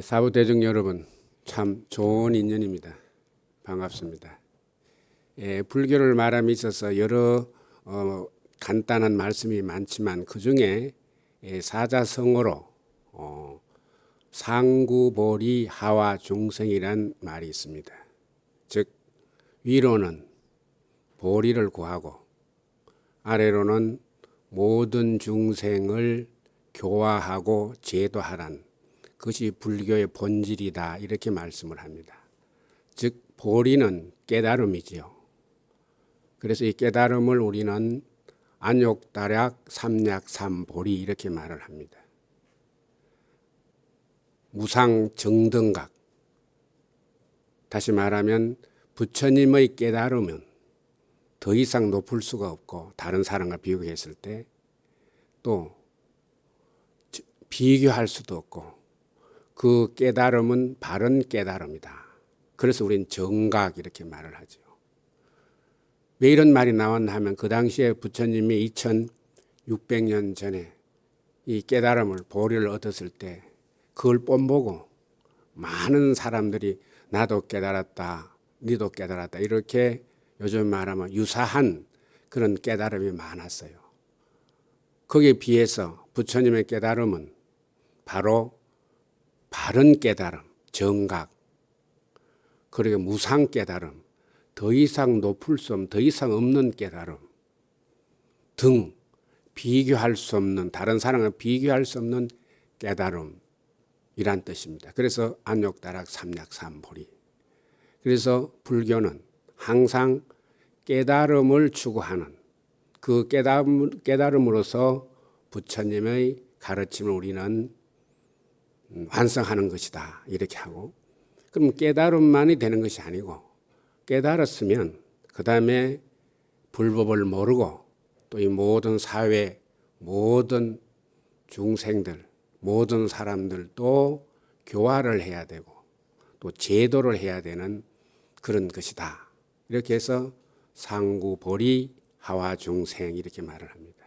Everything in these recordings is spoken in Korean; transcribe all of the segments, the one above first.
사부대중 여러분, 참 좋은 인연입니다. 반갑습니다. 불교를 말함에 있어서 여러 간단한 말씀이 많지만 그 중에 사자성어로 상구보리 하와 중생이란 말이 있습니다. 즉 위로는 보리를 구하고 아래로는 모든 중생을 교화하고 제도하란 그것이 불교의 본질이다 이렇게 말씀을 합니다. 즉 보리는 깨달음이지요. 그래서 이 깨달음을 우리는 안욕다락 삼약삼보리 이렇게 말을 합니다. 무상정등각, 다시 말하면 부처님의 깨달음은 더 이상 높을 수가 없고 다른 사람과 비교했을 때 또 비교할 수도 없고 그 깨달음은 바른 깨달음이다. 그래서 우리는 정각 이렇게 말을 하죠. 왜 이런 말이 나왔나 하면 그 당시에 부처님이 2600년 전에 이 깨달음을 보리를 얻었을 때 그걸 뽐보고 많은 사람들이 나도 깨달았다, 니도 깨달았다 이렇게 요즘 말하면 유사한 그런 깨달음이 많았어요. 거기에 비해서 부처님의 깨달음은 바로 바른 깨달음, 정각, 그리고 무상 깨달음, 더 이상 높을 수 없는, 더 이상 없는 깨달음 등 비교할 수 없는, 다른 사람과 비교할 수 없는 깨달음이란 뜻입니다. 그래서 안욕다락 삼약삼보리. 그래서 불교는 항상 깨달음을 추구하는 그 깨달음으로서 부처님의 가르침을 우리는 완성하는 것이다 이렇게 하고, 그럼 깨달음만이 되는 것이 아니고 깨달았으면 그 다음에 불법을 모르고 또 이 모든 사회 모든 중생들 모든 사람들도 교화를 해야 되고 또 제도를 해야 되는 그런 것이다. 이렇게 해서 상구보리 하와 중생 이렇게 말을 합니다.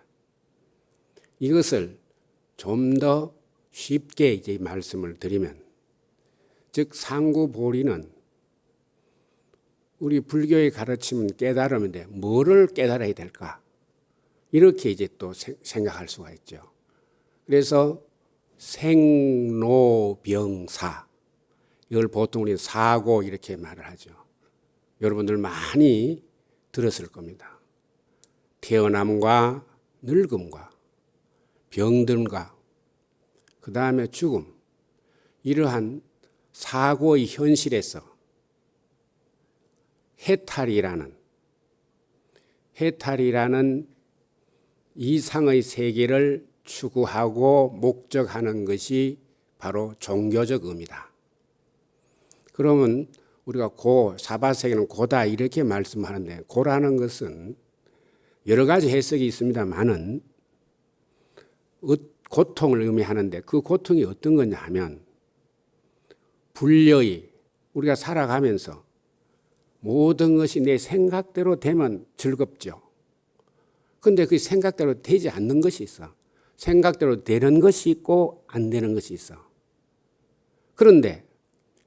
이것을 좀 더 쉽게 이제 말씀을 드리면, 즉 상구보리는 우리 불교의 가르침은 깨달음인데 뭐를 깨달아야 될까? 이렇게 이제 또 생각할 수가 있죠. 그래서 생로병사, 이걸 보통 우리 사고 이렇게 말을 하죠. 여러분들 많이 들었을 겁니다. 태어남과 늙음과 병듦과 그 다음에 죽음, 이러한 사고의 현실에서 해탈이라는 이상의 세계를 추구하고 목적하는 것이 바로 종교적 의미다. 그러면 우리가 사바세계는 고다 이렇게 말씀하는데, 고라는 것은 여러 가지 해석이 있습니다만은 고통을 의미하는데, 그 고통이 어떤 거냐 하면 불려의, 우리가 살아가면서 모든 것이 내 생각대로 되면 즐겁죠. 그런데 그 생각대로 되지 않는 것이 있어. 생각대로 되는 것이 있고 안 되는 것이 있어. 그런데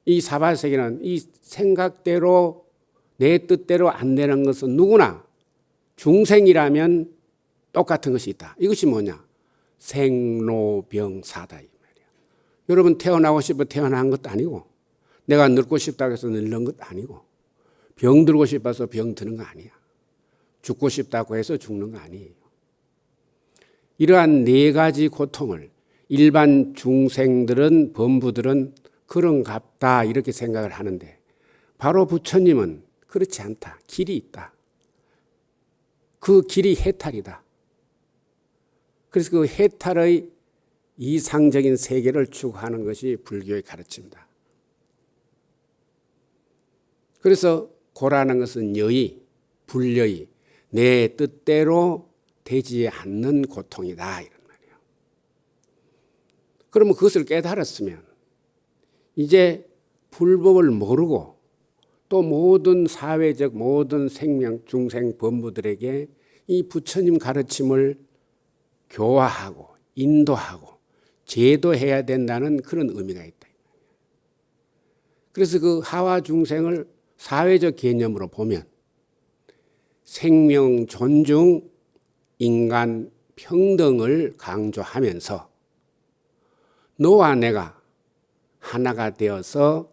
이 사바세계는 이 생각대로 내 뜻대로 안 되는 것은 누구나 중생이라면 똑같은 것이 있다. 이것이 뭐냐? 생로병사다 이 말이야. 여러분 태어나고 싶어 태어난 것도 아니고, 내가 늙고 싶다고 해서 늙는 것도 아니고, 병들고 싶어서 병드는 거 아니야. 죽고 싶다고 해서 죽는 거 아니에요. 이러한 네 가지 고통을 일반 중생들은, 범부들은 그런갑다 이렇게 생각을 하는데, 바로 부처님은 그렇지 않다. 길이 있다. 그 길이 해탈이다. 그래서 그 해탈의 이상적인 세계를 추구하는 것이 불교의 가르침이다. 그래서 고라는 것은 여의, 불여의, 내 뜻대로 되지 않는 고통이다 이런 말이에요. 그러면 그것을 깨달았으면 이제 불법을 모르고 또 모든 사회적 모든 생명 중생 범부들에게 이 부처님 가르침을 교화하고 인도하고 제도해야 된다는 그런 의미가 있다. 그래서 그 하와 중생을 사회적 개념으로 보면 생명 존중, 인간 평등을 강조하면서 너와 내가 하나가 되어서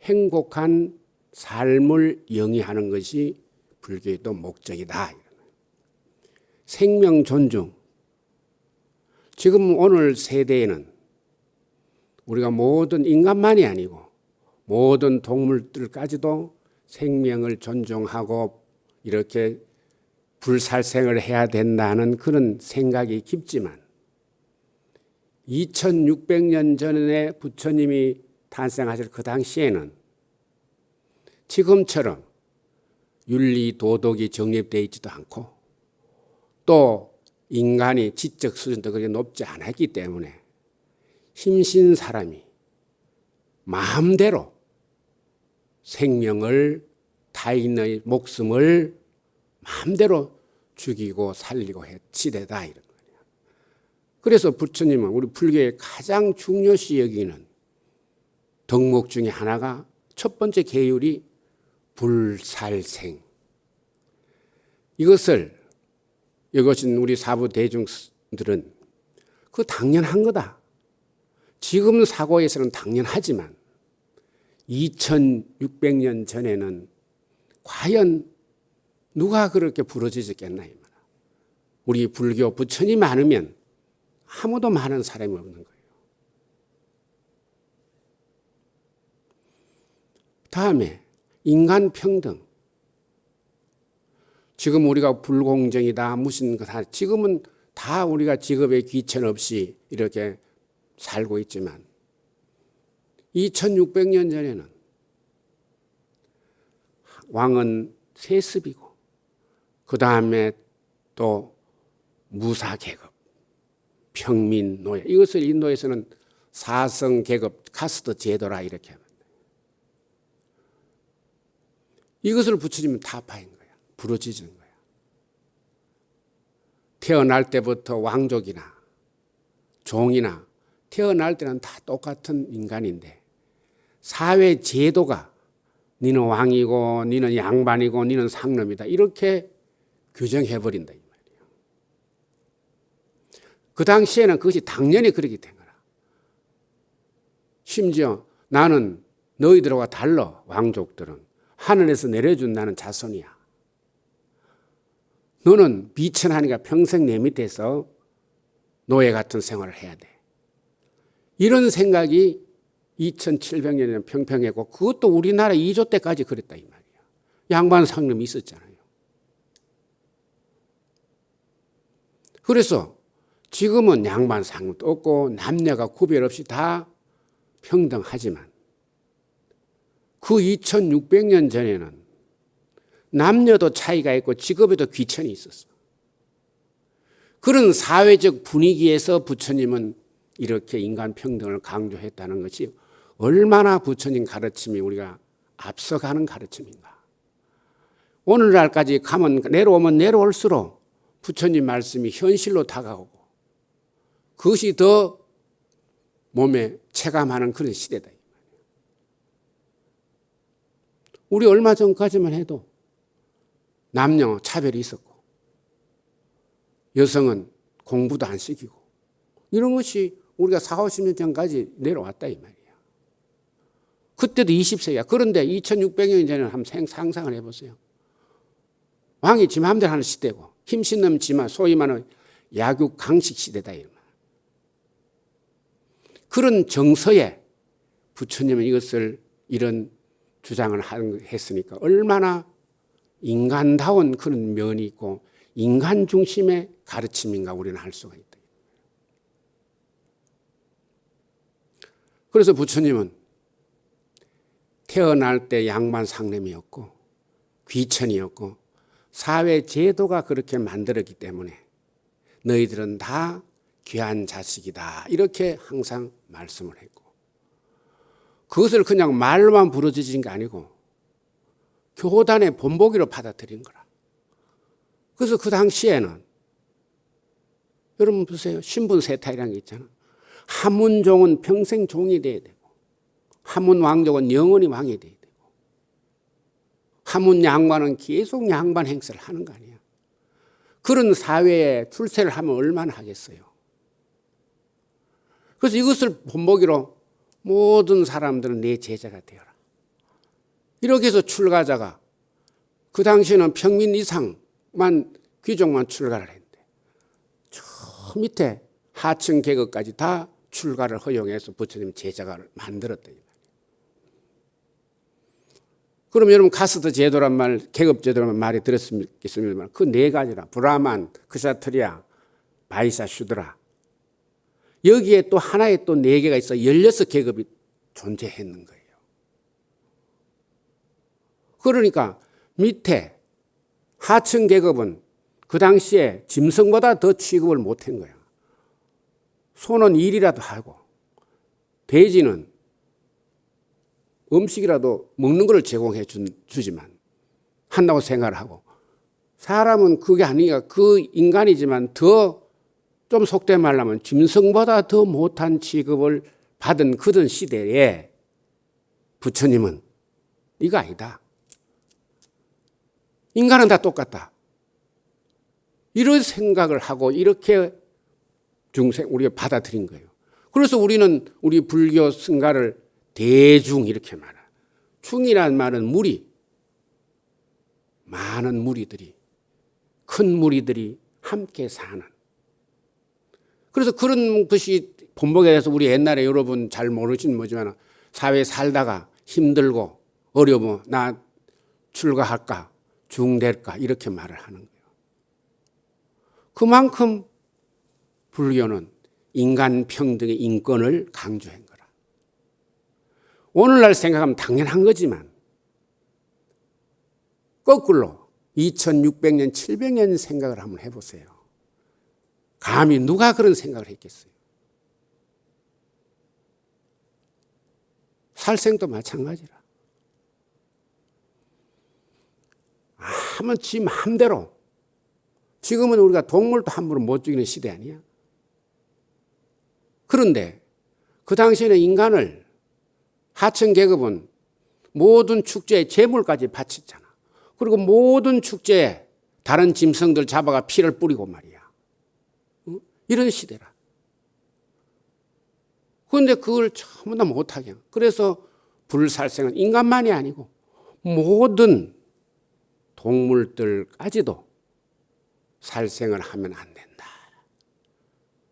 행복한 삶을 영위하는 것이 불교의 또 목적이다. 생명 존중. 지금 오늘 세대에는 우리가 모든 인간만이 아니고 모든 동물들까지도 생명을 존중하고 이렇게 불살생을 해야 된다는 그런 생각이 깊지만 2600년 전에 부처님이 탄생하실 그 당시에는 지금처럼 윤리 도덕이 정립되어 있지도 않고 또 인간이 지적 수준도 그렇게 높지 않았기 때문에 힘신 사람이 마음대로 생명을 타인의 목숨을 마음대로 죽이고 살리고 해치되다 이런 거예요. 그래서 부처님은 우리 불교의 가장 중요시 여기는 덕목 중에 하나가 첫 번째 계율이 불살생. 이것은 우리 사부 대중들은 그 당연한 거다. 지금 사고에서는 당연하지만 2600년 전에는 과연 누가 그렇게 부러지셨겠나. 우리 불교 부처님 많으면 아무도 많은 사람이 없는 거예요. 다음에 인간 평등. 지금 우리가 불공정이다 무슨 거 다 지금은 다 우리가 직업에 귀천 없이 이렇게 살고 있지만 2600년 전에는 왕은 세습이고 그 다음에 또 무사계급, 평민, 노예 이것을 인도에서는 사성계급 카스트 제도라 이렇게 합니다. 이것을 부처님은 타파인 거야. 부러지는 거야. 태어날 때부터 왕족이나 종이나 태어날 때는 다 똑같은 인간인데 사회 제도가 니는 왕이고 니는 양반이고 니는 상놈이다 이렇게 규정해버린다 이 말이에요. 그 당시에는 그것이 당연히 그렇게 된 거라. 심지어 나는 너희들과 달라. 왕족들은 하늘에서 내려준 나는 자손이야. 너는 비천하니까 평생 내 밑에서 노예 같은 생활을 해야 돼. 이런 생각이 2700년에 평평했고 그것도 우리나라 2조 때까지 그랬다 이 말이야. 양반 상놈이 있었잖아요. 그래서 지금은 양반 상놈도 없고 남녀가 구별 없이 다 평등하지만 그 2600년 전에는 남녀도 차이가 있고 직업에도 귀천이 있었어. 그런 사회적 분위기에서 부처님은 이렇게 인간 평등을 강조했다는 것이 얼마나 부처님 가르침이 우리가 앞서가는 가르침인가. 오늘날까지 가면 내려오면 내려올수록 부처님 말씀이 현실로 다가오고 그것이 더 몸에 체감하는 그런 시대다. 우리 얼마 전까지만 해도 남녀 차별이 있었고 여성은 공부도 안 시키고 이런 것이 우리가 40, 50년 전까지 내려왔다 이 말이야. 그때도 20세야. 그런데 2600년 전에는 한번 상상을 해보세요. 왕이 지 마음대로 하는 시대고 힘신 넘지만 소위 말하는 약육 강식 시대다 이 말. 그런 정서에 부처님은 이것을 이런 주장을 했으니까 얼마나 인간다운 그런 면이 있고 인간 중심의 가르침인가 우리는 할 수가 있다. 그래서 부처님은 태어날 때 양반 상렘이었고 귀천이었고 사회 제도가 그렇게 만들었기 때문에 너희들은 다 귀한 자식이다 이렇게 항상 말씀을 했고 그것을 그냥 말로만 부러지진 게 아니고 교단의 본보기로 받아들인 거라. 그래서 그 당시에는 여러분 보세요. 신분 세타이라는 게 있잖아. 한문종은 평생 종이 돼야 되고 하문 왕족은 영원히 왕이 돼야 되고 하문 양반은 계속 양반 행세를 하는 거 아니야. 그런 사회에 출세를 하면 얼마나 하겠어요. 그래서 이것을 본보기로 모든 사람들은 내 제자가 되어라. 이렇게 해서 출가자가 그 당시에는 평민 이상만 귀족만 출가를 했는데 저 밑에 하층 계급까지 다 출가를 허용해서 부처님 제자가 만들었다. 그럼 여러분 카스트 제도란 말, 계급 제도란 말이 들었겠습니다만 그 네 가지라 브라만, 크샤트리아, 바이사, 슈드라 여기에 또 하나의 또 네 개가 있어 16계급이 존재했는 거예요. 그러니까 밑에 하층 계급은 그 당시에 짐승보다 더 취급을 못한 거야. 소는 일이라도 하고 돼지는 음식이라도 먹는 걸 제공해 주지만 한다고 생각을 하고 사람은 그게 아니니까 그 인간이지만 더 좀 속된 말로 하면 짐승보다 더 못한 취급을 받은 그런 시대에 부처님은 이거 아니다. 인간은 다 똑같다. 이런 생각을 하고 이렇게 우리가 받아들인 거예요. 그래서 우리는 우리 불교 승가를 대중 이렇게 말해요. 중이라는 말은 무리. 많은 무리들이, 큰 무리들이 함께 사는. 그래서 그런 것이 본보기에 대해서 우리 옛날에 여러분 잘 모르시는 뭐지만 사회에 살다가 힘들고 어려워 나 출가할까 중될까 이렇게 말을 하는 거예요. 그만큼 불교는 인간 평등의 인권을 강조한 거라. 오늘날 생각하면 당연한 거지만 거꾸로 2600년, 700년 생각을 한번 해보세요. 감히 누가 그런 생각을 했겠어요? 살생도 마찬가지라. 아무 지 마음대로. 지금은 우리가 동물도 함부로 못 죽이는 시대 아니야? 그런데 그 당시에는 인간을 하층 계급은 모든 축제에 제물까지 바쳤잖아. 그리고 모든 축제에 다른 짐승들 잡아가 피를 뿌리고 말이야. 이런 시대라. 그런데 그걸 전부 다 못하게 한. 그래서 불살생은 인간만이 아니고 모든 동물들까지도 살생을 하면 안 된다.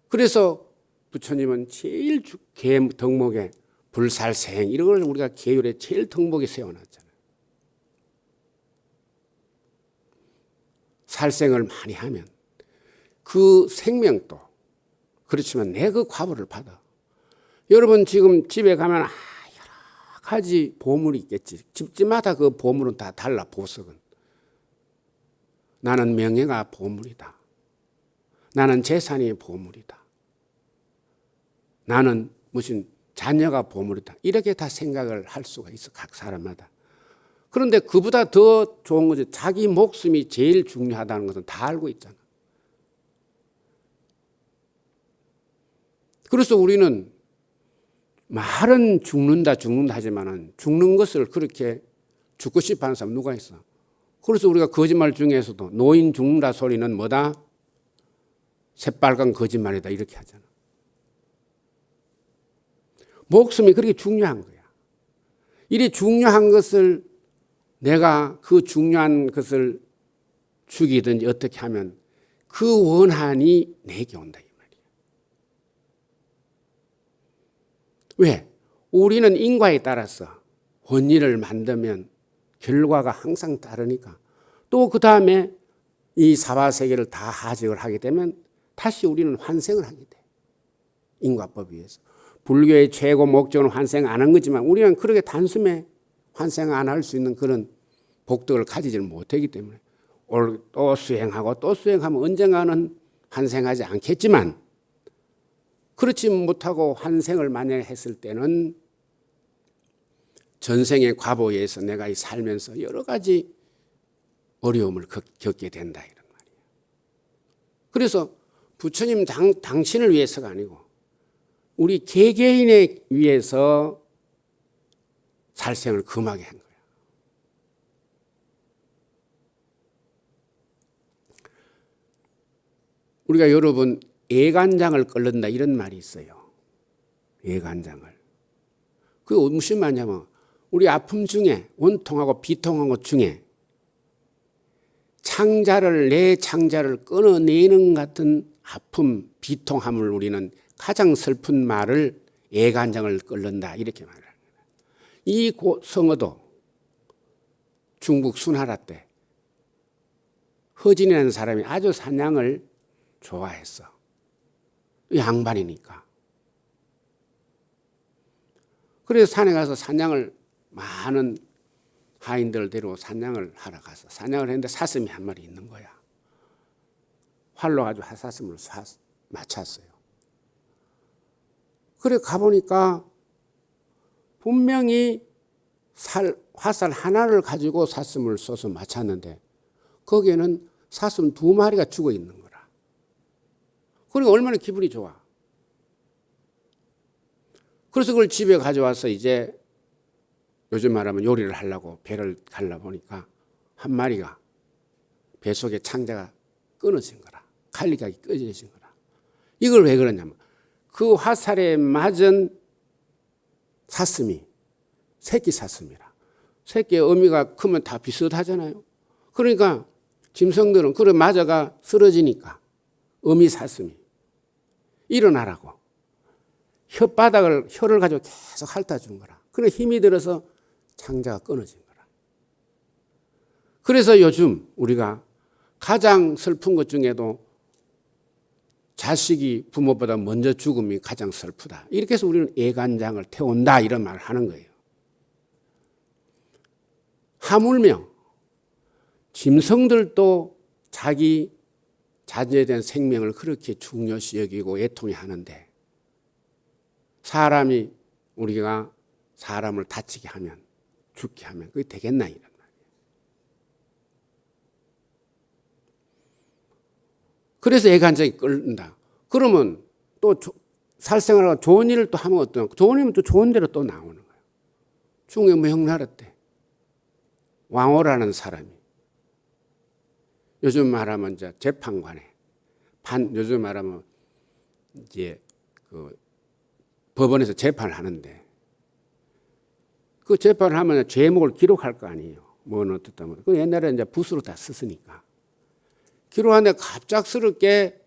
그래서 부처님은 제일 덕목에 불살생 이런 걸 우리가 계율에 제일 덕목에 세워놨잖아요. 살생을 많이 하면 그 생명도 그렇지만 내 그 과보를 받아. 여러분 지금 집에 가면 여러 가지 보물이 있겠지. 집집마다 그 보물은 다 달라. 보석은. 나는 명예가 보물이다. 나는 재산이 보물이다. 나는 무슨 자녀가 보물이다. 이렇게 다 생각을 할 수가 있어. 각 사람마다. 그런데 그보다 더 좋은 거지. 자기 목숨이 제일 중요하다는 것은 다 알고 있잖아. 그래서 우리는 말은 죽는다 하지만은 죽는 것을 그렇게 죽고 싶어 하는 사람 누가 있어? 그래서 우리가 거짓말 중에서도 노인 죽는다 소리는 뭐다? 새빨간 거짓말이다 이렇게 하잖아. 목숨이 그렇게 중요한 거야. 이리 중요한 것을 내가 그 중요한 것을 죽이든지 어떻게 하면 그 원한이 내게 온다. 왜? 우리는 인과에 따라서 원인을 만들면 결과가 항상 다르니까 또 그 다음에 이 사바세계를 다 하직을 하게 되면 다시 우리는 환생을 하게 돼. 인과법에 의해서. 불교의 최고 목적은 환생 안 한 거지만 우리는 그렇게 단숨에 환생 안 할 수 있는 그런 복덕을 가지지를 못하기 때문에 또 수행하고 또 수행하면 언젠가는 환생하지 않겠지만 그렇지 못하고 환생을 만약에 했을 때는 전생의 과보에 의해서 내가 살면서 여러 가지 어려움을 겪게 된다 이런 말이에요. 그래서 부처님 당신을 위해서가 아니고 우리 개개인에 위해서 살생을 금하게 한 거야. 우리가 여러분 애간장을 끓는다 이런 말이 있어요. 애간장을. 그게 무슨 말이냐면 우리 아픔 중에 원통하고 비통한 것 중에 내 창자를 끊어내는 같은 아픔, 비통함을 우리는 가장 슬픈 말을 애간장을 끓는다 이렇게 말을 합니다. 이 성어도 중국 순하라 때 허진이라는 사람이 아주 사냥을 좋아했어. 양반이니까. 그래서 산에 가서 사냥을 많은 하인들을 데리고 사냥을 하러 가서 사냥을 했는데 사슴이 한 마리 있는 거야. 활로 가지고 사슴을 맞췄어요. 그래 가보니까 분명히 화살 하나를 가지고 사슴을 쏘서 맞췄는데 거기에는 사슴 2마리가 죽어 있는 거라. 그러니까 얼마나 기분이 좋아. 그래서 그걸 집에 가져와서 이제 요즘 말하면 요리를 하려고 배를 갈라 보니까 한 마리가 배 속에 창자가 끊어진 거라. 칼리각이 끊어진 거라. 이걸 왜 그러냐면 그 화살에 맞은 사슴이 새끼 사슴이라. 새끼의 어미가 크면 다 비슷하잖아요. 그러니까 짐승들은 그래 맞아가 쓰러지니까 어미 사슴이 일어나라고 혀를 가지고 계속 핥아준 거라. 그래 힘이 들어서 창자가 끊어진 거라. 그래서 요즘 우리가 가장 슬픈 것 중에도 자식이 부모보다 먼저 죽음이 가장 슬프다. 이렇게 해서 우리는 애간장을 태운다 이런 말을 하는 거예요. 하물며 짐승들도 자기 자제된 생명을 그렇게 중요시 여기고 애통해 하는데 사람이 우리가 사람을 다치게 하면 죽게 하면 그게 되겠나 이런 말이에요. 그래서 애간장이 끓는다. 그러면 또 살생하고 좋은 일을 또 하면 어떤 좋은 일은 또 좋은 대로 또 나오는 거예요. 중국의 명나라 때 왕호라는 사람이 요즘 말하면 이제 재판관에 요즘 말하면 이제 그 법원에서 재판을 하는데 그 재판을 하면 죄목을 기록할 거 아니에요. 뭐는 어떻다 뭐. 그 옛날에 이제 붓으로 다 썼으니까 기록하는데 갑작스럽게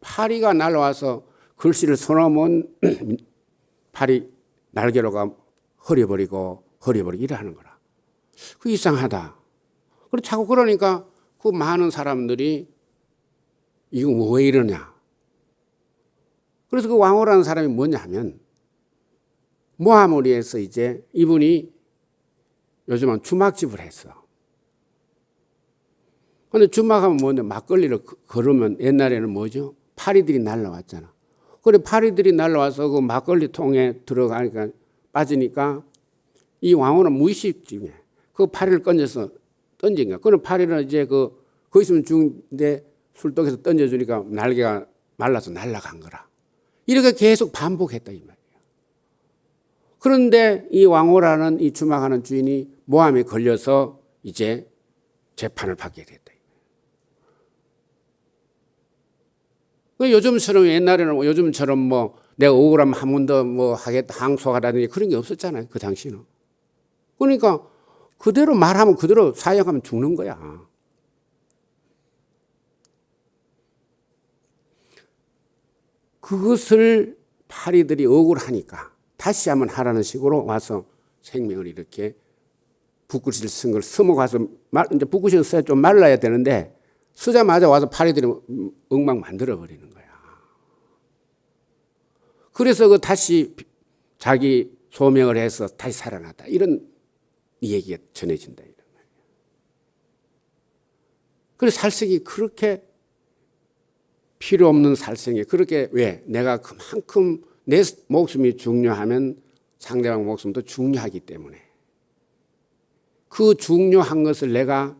파리가 날아와서 글씨를 써놓으면 파리 날개로가 흐려버리고 이래 하는 거라. 그 이상하다. 그리고 자꾸 그러니까 그 많은 사람들이 이거 왜 이러냐. 그래서 그 왕호라는 사람이 뭐냐 하면 모하모리에서 이제 이분이 요즘은 주막집을 했어. 근데 주막하면 뭐냐 막걸리를 걸으면 옛날에는 뭐죠? 파리들이 날라왔잖아. 그래 파리들이 날라와서 그 막걸리 통에 들어가니까 빠지니까 이 왕호는 무의식 중에 그 파리를 건져서 던진 거야. 그럼 파리는 이제 거기 있으면 죽는데 술독에서 던져주니까 날개가 말라서 날아간 거라. 이렇게 계속 반복했다 이 말이에요. 그런데 이 왕호라는 이 주막하는 주인이 모함에 걸려서 이제 재판을 받게 됐다. 요즘처럼 옛날에는 요즘처럼 뭐 내가 억울하면 한 번 더 뭐 하겠다 항소하라든지 그런 게 없었잖아요. 그 당시는. 그러니까 그대로 말하면 그대로 사형하면 죽는 거야. 그것을 파리들이 억울하니까 다시 한번 하라는 식으로 와서 생명을 이렇게 붓글씨를 쓴 걸 써먹어서 이제 붓글씨를 써야 좀 말라야 되는데 쓰자마자 와서 파리들이 엉망 만들어버리는 거야. 그래서 그 다시 자기 소명을 해서 다시 살아났다. 이런 얘기가 전해진다. 이런 말이야. 그래서 살생이 그렇게 필요 없는 살생이 그렇게 왜? 내가 그만큼 내 목숨이 중요하면 상대방 목숨도 중요하기 때문에 그 중요한 것을 내가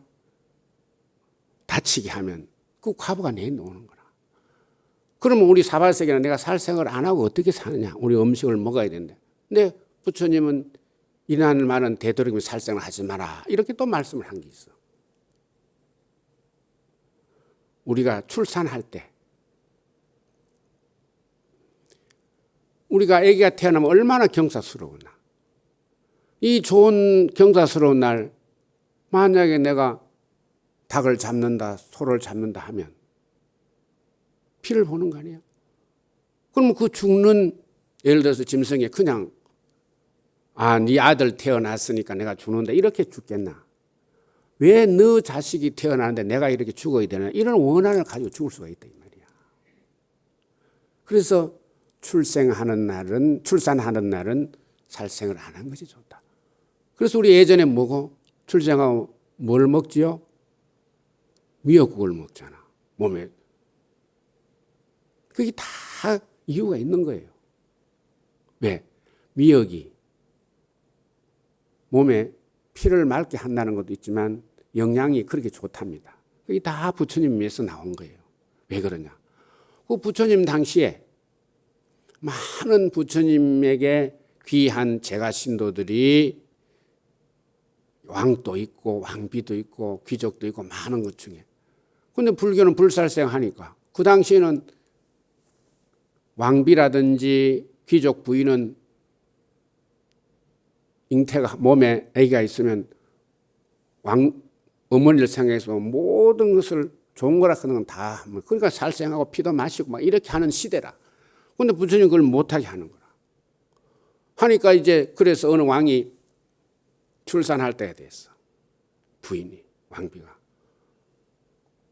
다치게 하면 그 과보가 내놓는 거라. 그러면 우리 사발세계는 내가 살생을 안 하고 어떻게 사느냐. 우리 음식을 먹어야 되는데. 근데 부처님은 이런 말은 되도록이면 살생을 하지 마라. 이렇게 또 말씀을 한 게 있어. 우리가 출산할 때 우리가 아기가 태어나면 얼마나 경사스러우나. 이 좋은 경사스러운 날 만약에 내가 닭을 잡는다, 소를 잡는다 하면 피를 보는 거 아니야? 그러면 그 죽는, 예를 들어서 짐승이 그냥 네 아들 태어났으니까 내가 죽는다 이렇게 죽겠나? 왜 너 자식이 태어나는데 내가 이렇게 죽어야 되나? 이런 원한을 가지고 죽을 수가 있다 이 말이야. 그래서 출산하는 날은 살생을 안 하는 것이 좋다. 그래서 우리 예전에 뭐고 출생하고 뭘 먹지요? 미역국을 먹잖아. 몸에. 그게 다 이유가 있는 거예요. 왜? 미역이 몸에 피를 맑게 한다는 것도 있지만 영양이 그렇게 좋답니다. 그게 다 부처님 위해서 나온 거예요. 왜 그러냐? 그 부처님 당시에 많은 부처님에게 귀한 제가 신도들이 왕도 있고 왕비도 있고 귀족도 있고 많은 것 중에. 근데 불교는 불살생 하니까 그 당시에는 왕비라든지 귀족 부인은 잉태가 몸에 아기가 있으면 어머니를 생각해서 모든 것을 좋은 거라 하는 건 다 그러니까 살생하고 피도 마시고 막 이렇게 하는 시대라. 근데 부처님 그걸 못하게 하는 거라. 하니까 이제 그래서 어느 왕이 출산할 때가 됐어. 부인이 왕비가.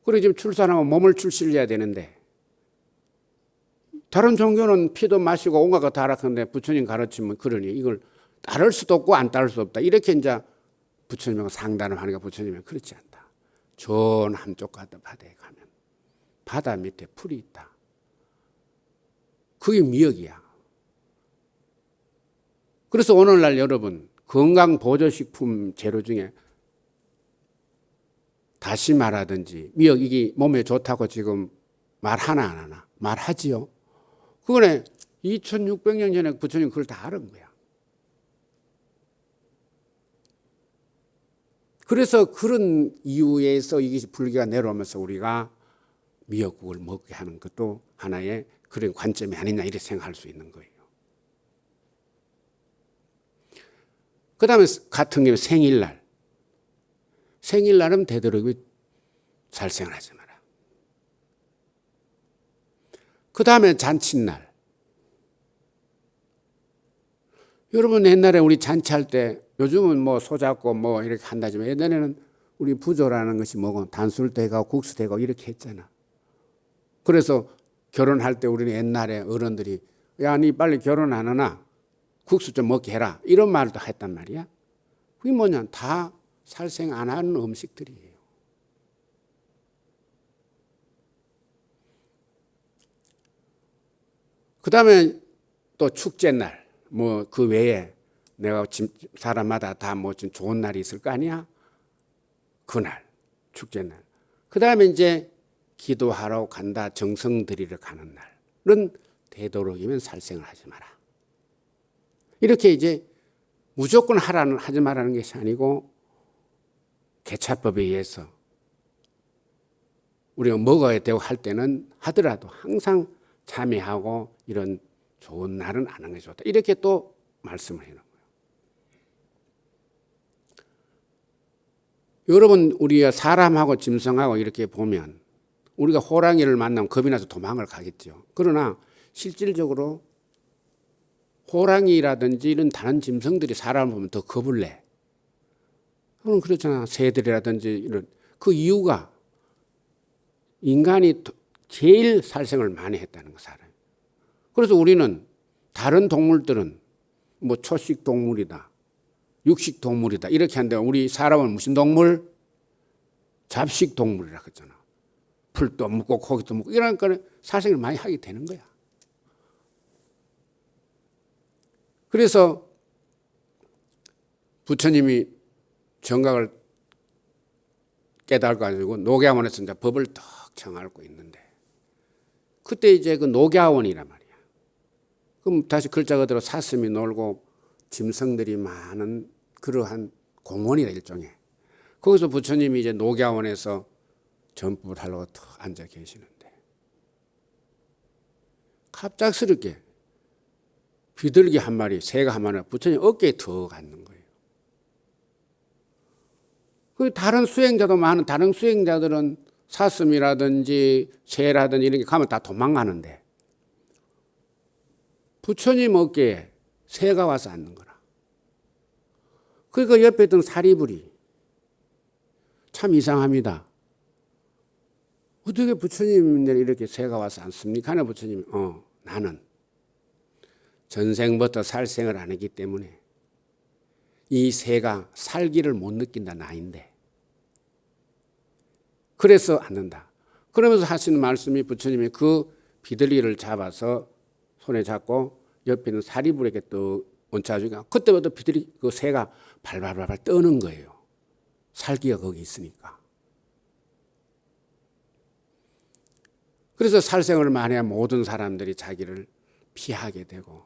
그래 지금 출산하면 몸을 출시해야 되는데 다른 종교는 피도 마시고 온갖 거 다 하라는데 부처님 가르치면 그러니 이걸 따를 수도 없고 안 따를 수 없다. 이렇게 이제 부처님하고 상담을 하니까 부처님은 그렇지 않다. 전 한쪽 바다에 가면 바다 밑에 풀이 있다. 그게 미역이야. 그래서 오늘날 여러분 건강보조식품 재료 중에 다시마라든지 미역 이게 몸에 좋다고 지금 말하나 안 하나? 말하지요. 그거는 2600년 전에 부처님 그걸 다 알은 거야. 그래서 그런 이유에서 이게 불교가 내려오면서 우리가 미역국을 먹게 하는 것도 하나의 그런 관점이 아니냐 이렇게 생각할 수 있는 거예요. 그 다음에 같은 경우 생일날. 생일날은 되도록이면 살생을 하지 마라. 그 다음에 잔칫날. 여러분 옛날에 우리 잔치할 때 요즘은 뭐 소잡고 뭐 이렇게 한다지만 예전에는 우리 부조라는 것이 뭐고 단술 대가고 국수 대가고 이렇게 했잖아. 그래서 결혼할 때 우리는 옛날에 어른들이 야, 니 빨리 결혼 안 하나? 국수 좀 먹게 해라. 이런 말도 했단 말이야. 그게 뭐냐? 다 살생 안 하는 음식들이에요. 그 다음에 또 축제날, 뭐 그 외에 내가 사람마다 다 뭐 좋은 날이 있을 거 아니야? 그날, 축제날. 그 다음에 이제 기도하러 간다, 정성 들이러 가는 날은 되도록이면 살생을 하지 마라. 이렇게 이제 무조건 하지 말라는 것이 아니고 개차법에 의해서 우리가 먹어야 되고 할 때는 하더라도 항상 참여하고 이런 좋은 날은 안 하는 게 좋다. 이렇게 또 말씀을 해놓은 거예요. 여러분 우리가 사람하고 짐승하고 이렇게 보면 우리가 호랑이를 만나면 겁이 나서 도망을 가겠죠. 그러나 실질적으로 호랑이라든지 이런 다른 짐승들이 사람을 보면 더 겁을 내. 그럼 그렇잖아. 새들이라든지 이런. 그 이유가 인간이 제일 살생을 많이 했다는 거 사람. 그래서 우리는 다른 동물들은 뭐 초식 동물이다, 육식 동물이다 이렇게 하는데 우리 사람은 무슨 동물? 잡식 동물이라고 했잖아. 풀도 먹고 고기도 먹고 이러니까 살생을 많이 하게 되는 거야. 그래서 부처님이 정각을 깨달아가지고 녹야원에서 이제 법을 딱 정하고 있는데 그때 이제 그 녹야원이란 말이야. 그럼 다시 글자 그대로 사슴이 놀고 짐승들이 많은 그러한 공원이다 일종의. 거기서 부처님이 이제 녹야원에서 전법을 하려고 탁 앉아 계시는데 갑작스럽게 비둘기 한 마리, 새가 한 마리 부처님 어깨에 턱 앉는 거예요. 그 다른 수행자도 많은 다른 수행자들은 사슴이라든지 새라든지 이런 게 가면 다 도망가는데 부처님 어깨에 새가 와서 앉는 거라. 그러니까 옆에 있던 사리불이 참 이상합니다. 어떻게 부처님들이 이렇게 새가 와서 앉습니까? 하나 부처님이 나는 전생부터 살생을 안 했기 때문에 이 새가 살기를 못 느낀다 나인데 그래서 앉는다. 그러면서 하시는 말씀이 부처님이 그 비둘기를 잡아서 손에 잡고 옆에 있는 사리불에게 또 얹혀주니까 그때부터 비둘기 그 새가 발발발발 떠는 거예요. 살기가 거기 있으니까. 그래서 살생을 많이 한 모든 사람들이 자기를 피하게 되고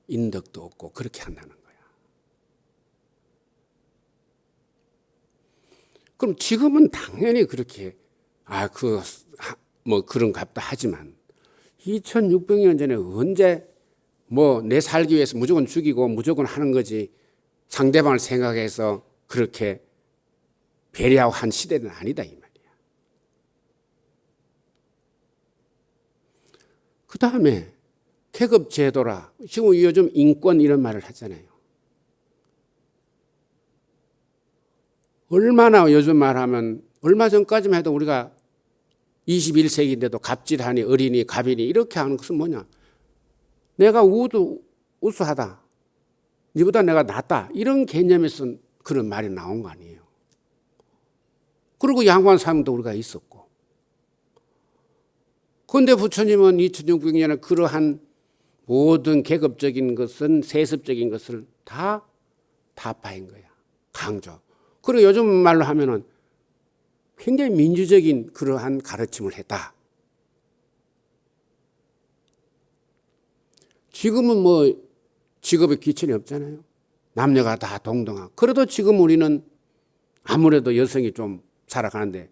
인덕도 없고 그렇게 한다는 거야. 그럼 지금은 당연히 그렇게 그런 값도 하지만 2600년 전에 언제 내 살기 위해서 무조건 죽이고 무조건 하는 거지 상대방을 생각해서 그렇게 배려하고 한 시대는 아니다 이 말이야. 그 다음에 계급제도라. 지금 요즘 인권 이런 말을 하잖아요. 얼마나 요즘 말하면 얼마 전까지만 해도 우리가 21세기인데도 갑질하니 어린이 갑이니 이렇게 하는 것은 뭐냐. 내가 우수하다. 니보다 내가 낫다. 이런 개념에서 그런 말이 나온 거 아니에요. 그리고 양반 사람도 우리가 있었고. 그런데 부처님은 2600년에 그러한 모든 계급적인 것은 세습적인 것을 다 타파한 거야. 강조. 그리고 요즘 말로 하면은 굉장히 민주적인 그러한 가르침을 했다. 지금은 직업에 귀천이 없잖아요. 남녀가 다 동등하고. 그래도 지금 우리는 아무래도 여성이 좀 살아가는데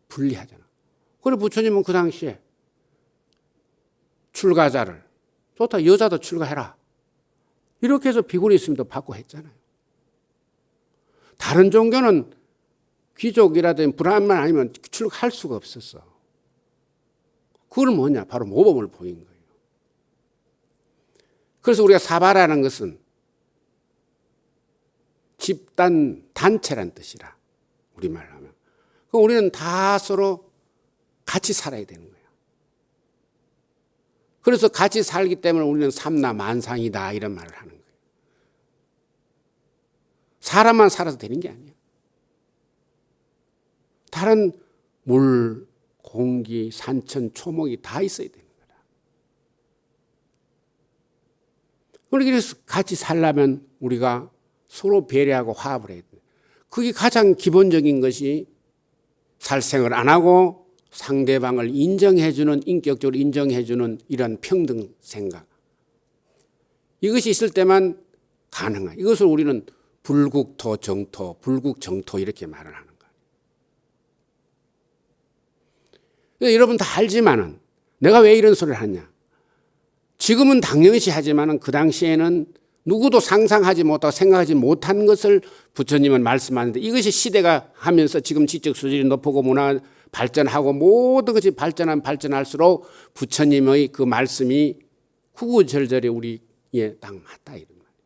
불리하잖아. 그래서 부처님은 그 당시에 출가자를 좋다 여자도 출가해라. 이렇게 해서 비구니 스님도 받고 했잖아요. 다른 종교는 귀족이라든지 브라ಹ만 아니면 출가할 수가 없었어. 그건 뭐냐? 바로 모범을 보인 거예요. 그래서 우리가 사바라는 것은 집단, 단체란 뜻이라. 우리말로 하면. 그럼 우리는 다 서로 같이 살아야 되는 거예요. 그래서 같이 살기 때문에 우리는 삼라만상이다 이런 말을 하는 거예요. 사람만 살아서 되는 게 아니에요. 다른 물, 공기, 산천, 초목이 다 있어야 되는 거다. 그래서 같이 살려면 우리가 서로 배려하고 화합을 해야 돼. 그게 가장 기본적인 것이 살생을 안 하고 상대방을 인정해주는, 인격적으로 인정해주는 이런 평등 생각. 이것이 있을 때만 가능한. 이것을 우리는 불국토 정토, 불국정토 이렇게 말을 하는 거예요. 그러니까 여러분 다 알지만은 내가 왜 이런 소리를 하냐. 지금은 당연시 하지만은 그 당시에는 누구도 상상하지 못하고 생각하지 못한 것을 부처님은 말씀하는데 이것이 시대가 하면서 지금 지적 수준이 높고 문화 발전하고 모든 것이 발전할수록 부처님의 그 말씀이 구구절절히 우리에 딱 맞다 이런 말이에요.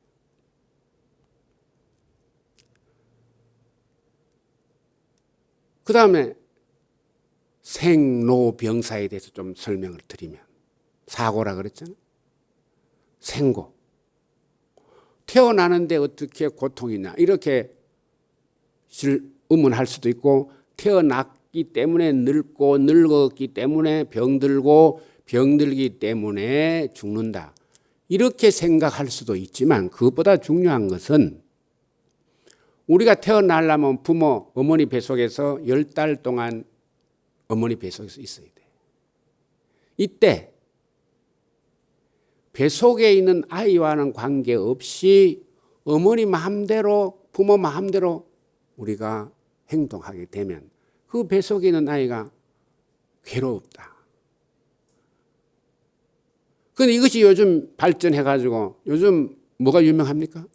그 다음에 생로병사에 대해서 좀 설명을 드리면 사고라 그랬잖아요. 생고. 태어나는데 어떻게 고통이냐 이렇게 의문할 수도 있고 태어났기 때문에 늙고 늙었기 때문에 병들고 병들기 때문에 죽는다. 이렇게 생각할 수도 있지만 그것보다 중요한 것은 우리가 태어나려면 부모, 어머니 뱃속에서 10달 동안 어머니 뱃속에서 있어야 돼. 이때 뱃속에 있는 아이와는 관계없이 어머니 마음대로, 부모 마음대로 우리가 행동하게 되면 그 뱃속에 있는 아이가 괴롭다. 그런데 이것이 요즘 발전해가지고 요즘 뭐가 유명합니까?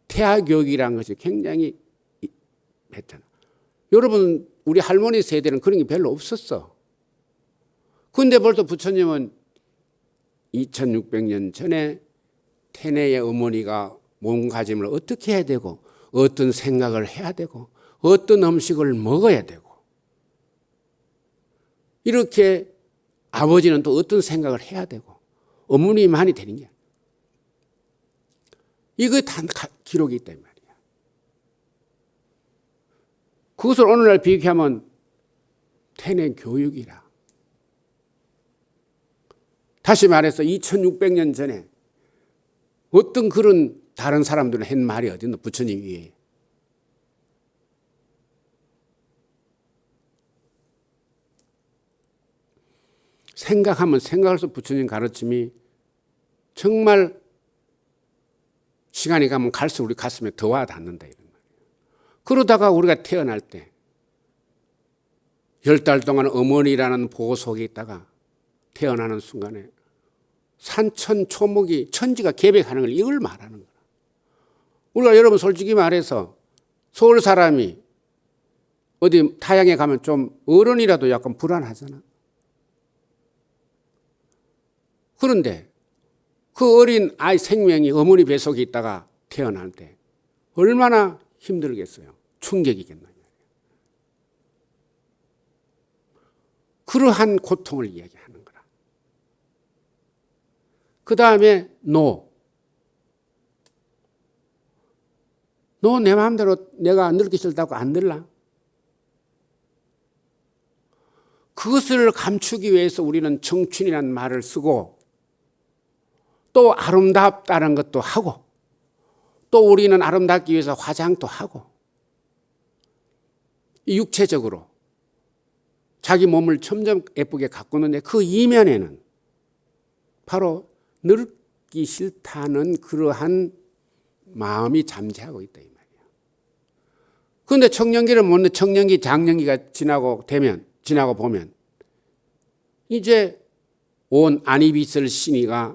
태아교육이라는 것이 굉장히 했잖아. 여러분, 우리 할머니 세대는 그런 게 별로 없었어. 근데 벌써 부처님은 2600년 전에 태네의 어머니가 몸가짐을 어떻게 해야 되고 어떤 생각을 해야 되고 어떤 음식을 먹어야 되고 이렇게 아버지는 또 어떤 생각을 해야 되고 어머니만이 되는 게 이거 다 기록이 있단 말이야. 그것을 오늘날 비교하면 태네 교육이라. 다시 말해서 2600년 전에 어떤 그런 다른 사람들은 한 말이 어딨노? 부처님 위에. 생각하면 생각할수록 부처님 가르침이 정말 시간이 가면 갈수록 우리 가슴에 더 와닿는다 이런 말이에요. 그러다가 우리가 태어날 때 10달 동안 어머니라는 보호 속에 있다가 태어나는 순간에 산천초목이 천지가 계백하는 걸 이걸 말하는 거야. 우리가 여러분 솔직히 말해서 서울 사람이 어디 타양에 가면 좀 어른이라도 약간 불안하잖아. 그런데 그 어린 아이 생명이 어머니 뱃속에 있다가 태어날 때 얼마나 힘들겠어요. 충격이겠나. 그러한 고통을 이야기하는 거라. 그 다음에 너 내 마음대로 내가 늙기 싫다고 안 늙라. 그것을 감추기 위해서 우리는 청춘이라는 말을 쓰고 또 아름답다는 것도 하고 또 우리는 아름답기 위해서 화장도 하고 육체적으로 자기 몸을 점점 예쁘게 가꾸는데 그 이면에는 바로 늙기 싫다는 그러한 마음이 잠재하고 있다 이 말이야. 그런데 청년기를 못 청년기 장년기가 지나고 보면 이제 온 안입있을 신의가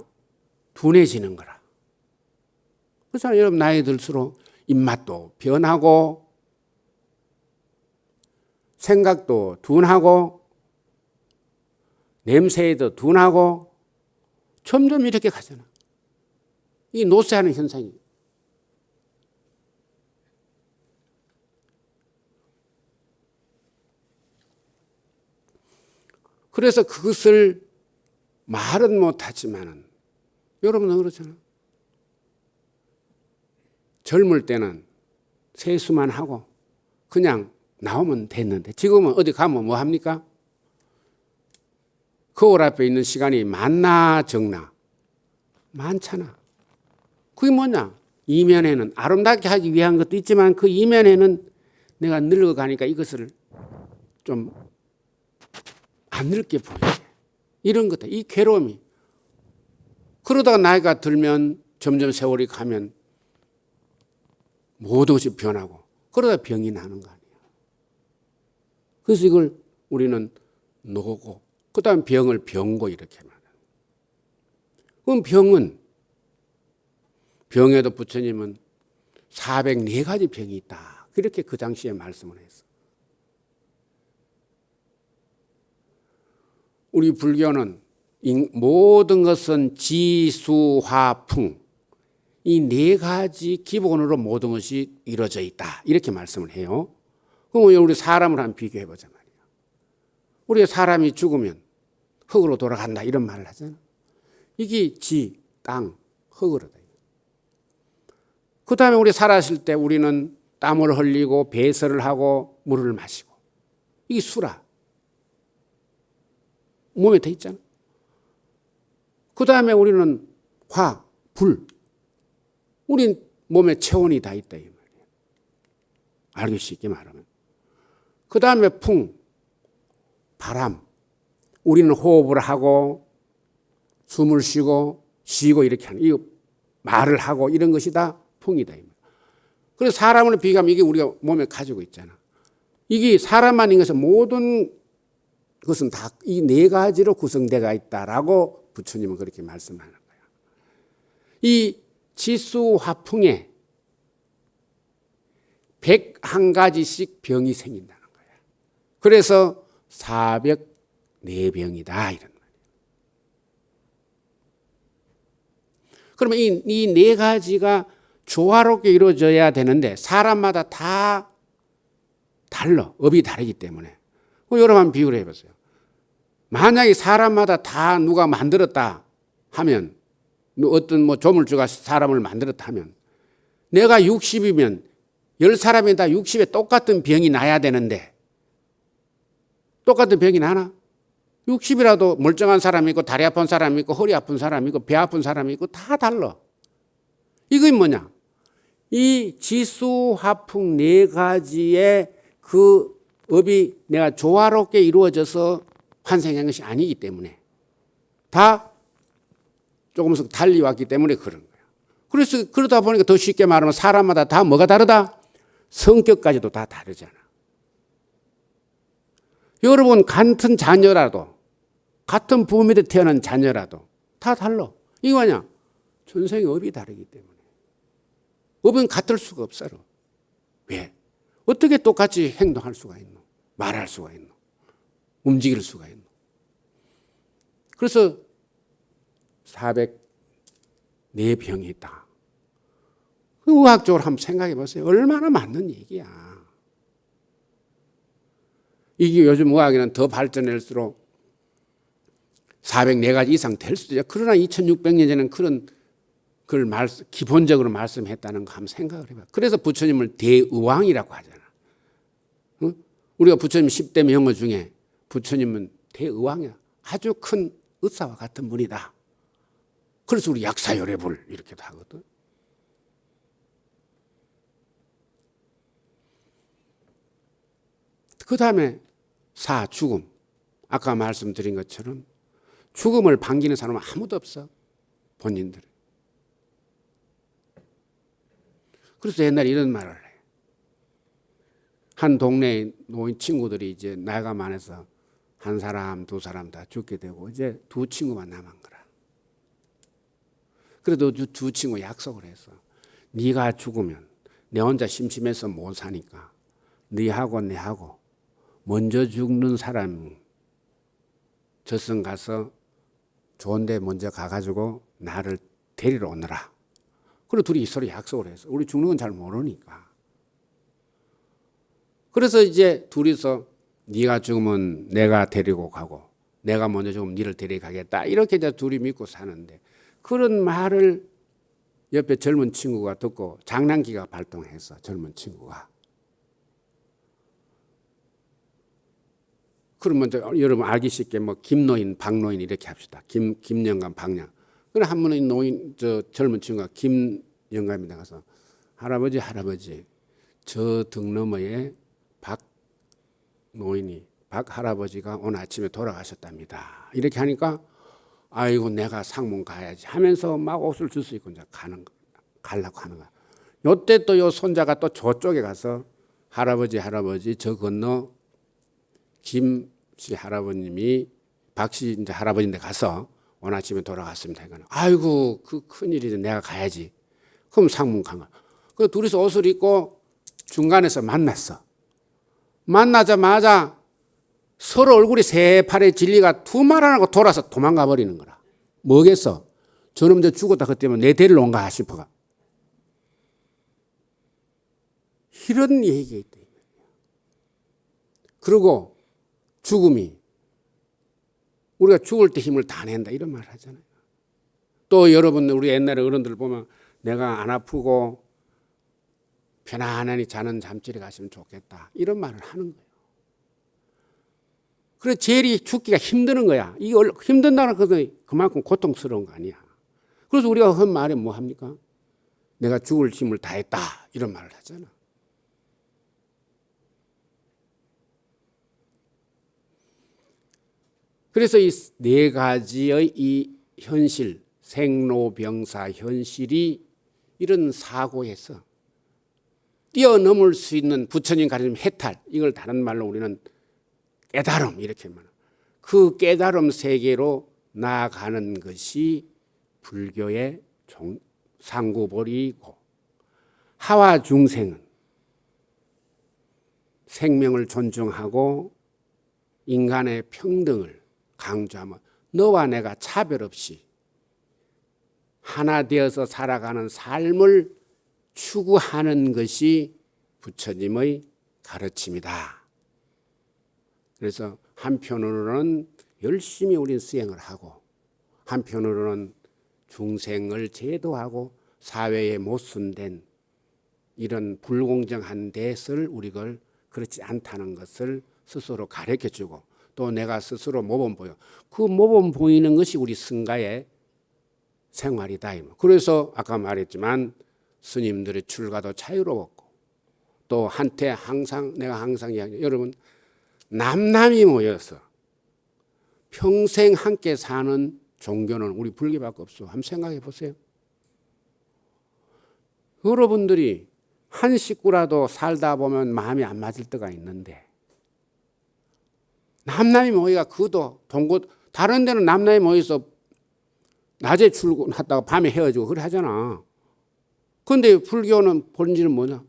둔해지는 거라. 그래서 여러분 나이 들수록 입맛도 변하고 생각도 둔하고 냄새도 둔하고 점점 이렇게 가잖아. 이 노쇠하는 현상이. 그래서 그것을 말은 못하지만은 여러분은 그렇잖아. 젊을 때는 세수만 하고 그냥 나오면 됐는데 지금은 어디 가면 뭐 합니까? 거울 앞에 있는 시간이 많나 적나? 많잖아. 그게 뭐냐? 이면에는 아름답게 하기 위한 것도 있지만 그 이면에는 내가 늙어가니까 이것을 좀 안 늙게 보이게. 이런 것들, 이 괴로움이. 그러다가 나이가 들면 점점 세월이 가면 모든 것이 변하고 그러다 병이 나는 거 아니야. 그래서 이걸 우리는 노고 그 다음 병을 병고 이렇게 말해요. 그럼 병에도 부처님은 404가지 병이 있다. 그렇게 그 당시에 말씀을 했어. 우리 불교는 모든 것은 지수화풍 이 네 가지 기본으로 모든 것이 이루어져 있다. 이렇게 말씀을 해요. 그럼 우리 사람을 한번 비교해 보자 말이에요. 우리 사람이 죽으면 흙으로 돌아간다 이런 말을 하잖아. 이게 지, 땅, 흙으로 돼. 그 다음에 우리 살았을 때 우리는 땀을 흘리고 배설을 하고 물을 마시고 이게 수라. 몸에 돼 있잖아. 그 다음에 우리는 화, 불. 우린 몸에 체온이 다 있다 이 말이에요. 알기 쉽게 말하면. 그 다음에 풍, 바람. 우리는 호흡을 하고 숨을 쉬고 쉬고 이렇게 하는, 이 말을 하고 이런 것이 다 풍이다. 그래서 사람을 비교하면 이게 우리가 몸에 가지고 있잖아. 이게 사람만 있는 것은 모든 것은 다 이 네 가지로 구성되어 있다라고 부처님은 그렇게 말씀하는 거야. 이 지수화풍에 101가지씩 병이 생긴다는 거야. 그래서 404병이다 이런 말이에요. 그러면 이 네 가지가 조화롭게 이루어져야 되는데 사람마다 다 달라. 업이 다르기 때문에. 여러 번 비유를 해보세요. 만약에 사람마다 다 누가 만들었다 하면, 어떤 조물주가 사람을 만들었다 하면, 내가 60이면 10사람이 다 60에 똑같은 병이 나야 되는데 똑같은 병이 나나? 60이라도 멀쩡한 사람이 있고 다리 아픈 사람이 있고 허리 아픈 사람이 있고 배 아픈 사람이 있고 다 달라. 이게 뭐냐? 이 지수화풍 네 가지의 그 업이 내가 조화롭게 이루어져서 환생한 것이 아니기 때문에 다 조금씩 달리 왔기 때문에 그런 거예요. 그래서 그러다 보니까 더 쉽게 말하면 사람마다 다 뭐가 다르다? 성격까지도 다 다르잖아. 여러분 같은 자녀라도 같은 부모 밑에 태어난 자녀라도 다 달라. 이게 뭐냐? 전생의 업이 다르기 때문에. 업은 같을 수가 없어요. 왜? 어떻게 똑같이 행동할 수가 있노? 말할 수가 있노? 움직일 수가 있노? 그래서 404병이 있다. 의학적으로 한번 생각해 보세요. 얼마나 맞는 얘기야. 이게 요즘 의학에는 더 발전할수록 404가지 이상 될 수도 있죠. 그러나 2600년 전에는 그런 걸 기본적으로 말씀했다는 거 한번 생각을 해봐. 그래서 부처님을 대의왕이라고 하잖아. 응? 우리가 부처님 10대 명호 중에 부처님은 대의왕이야. 아주 큰 의사와 같은 분이다. 그래서 우리 약사열애불 이렇게도 하거든. 그 다음에 죽음. 아까 말씀드린 것처럼 죽음을 반기는 사람은 아무도 없어. 본인들. 그래서 옛날에 이런 말을 해. 한 동네에 노인 친구들이 이제 나이가 많아서 한 사람, 두 사람 다 죽게 되고 이제 두 친구만 남은 거라. 그래도 두 친구 약속을 했어. 네가 죽으면 내 혼자 심심해서 못 사니까 네하고 내하고 먼저 죽는 사람 저승 가서 좋은 데 먼저 가가지고 나를 데리러 오너라. 그리고 둘이 서로 약속을 했어. 우리 죽는 건 잘 모르니까. 그래서 이제 둘이서 네가 죽으면 내가 데리고 가고 내가 먼저 죽으면 네를 데려가겠다. 이렇게 이제 둘이 믿고 사는데 그런 말을 옆에 젊은 친구가 듣고 장난기가 발동해서 젊은 친구가. 그러면 여러분 알기 쉽게 김노인, 박노인 이렇게 합시다. 김영감, 박양. 그래 한 번은 노인 젊은 친구가 김영감이다 가서 할아버지 저 등 너머에 박 노인이 박 할아버지가 오늘 아침에 돌아가셨답니다. 이렇게 하니까 아이고 내가 상문 가야지 하면서 막 옷을 줄 수 있고 이제 가려고 하는 거야. 요때 또 요 손자가 또 저쪽에 가서 할아버지 저 건너 김씨 할아버님이 박씨 이제 할아버지인데 가서 오늘 아침에 돌아갔습니다. 아이고 그 큰일이지 내가 가야지. 그럼 상문 간 거야. 그 둘이서 옷을 입고 중간에서 만났어. 만나자마자 서로 얼굴이 새파래 진리가 두말 안 하고 돌아서 도망가 버리는 거라. 뭐겠어? 저놈 저 죽었다 그때면 내 데리러 온가 싶어가. 이런 얘기가 있다. 그리고 죽음이 우리가 죽을 때 힘을 다 낸다 이런 말 하잖아요. 또 여러분 우리 옛날에 어른들 보면 내가 안 아프고 편안하니 자는 잠자리 가시면 좋겠다 이런 말을 하는 거예요. 그래서 제일이 죽기가 힘드는 거야. 이게 힘든다는 것은 그만큼 고통스러운 거 아니야. 그래서 우리가 한 말에 뭐 합니까? 내가 죽을 힘을 다했다 이런 말을 하잖아. 그래서 이 네 가지의 이 현실 생로병사 현실이 이런 사고에서 뛰어넘을 수 있는 부처님 가르침 해탈, 이걸 다른 말로 우리는 깨달음 이렇게 말합니다. 그 깨달음 세계로 나아가는 것이 불교의 상구보리이고, 하와 중생은 생명을 존중하고 인간의 평등을 강조하며 너와 내가 차별 없이 하나 되어서 살아가는 삶을 추구하는 것이 부처님의 가르침이다. 그래서 한편으로는 열심히 우리는 수행을 하고, 한편으로는 중생을 제도하고 사회에 모순된 이런 불공정한 대를 우리가 그렇지 않다는 것을 스스로 가르쳐주고, 또 내가 스스로 모범 보여, 그 모범 보이는 것이 우리 승가의 생활이다. 그래서 아까 말했지만 스님들의 출가도 자유로웠고, 또 한때 내가 항상 이야기해요. 여러분, 남남이 모여서 평생 함께 사는 종교는 우리 불교밖에 없어. 한번 생각해 보세요. 여러분들이 한 식구라도 살다 보면 마음이 안 맞을 때가 있는데, 남남이 모여가 그도 동고, 다른 데는 남남이 모여서 낮에 출근했다가 밤에 헤어지고 그래 하잖아. 그런데 불교는 본질은 뭐냐?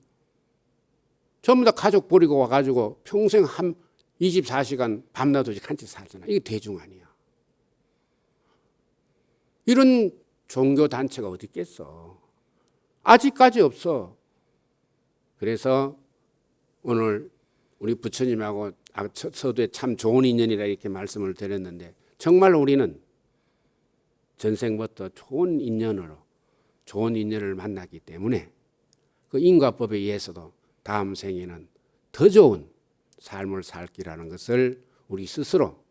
전부 다 가족 버리고 와가지고 평생 한 24시간 밤낮없이 같이 살잖아. 이게 대중 아니야. 이런 종교 단체가 어디 있겠어? 아직까지 없어. 그래서 오늘 우리 부처님하고 서두에 참 좋은 인연이라 이렇게 말씀을 드렸는데, 정말 우리는 전생부터 좋은 인연을 만났기 때문에 그 인과법에 의해서도 다음 생에는 더 좋은 삶을 살기라는 것을 우리 스스로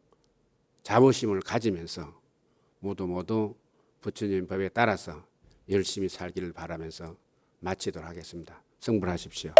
자부심을 가지면서 모두 부처님 법에 따라서 열심히 살기를 바라면서 마치도록 하겠습니다. 성불하십시오.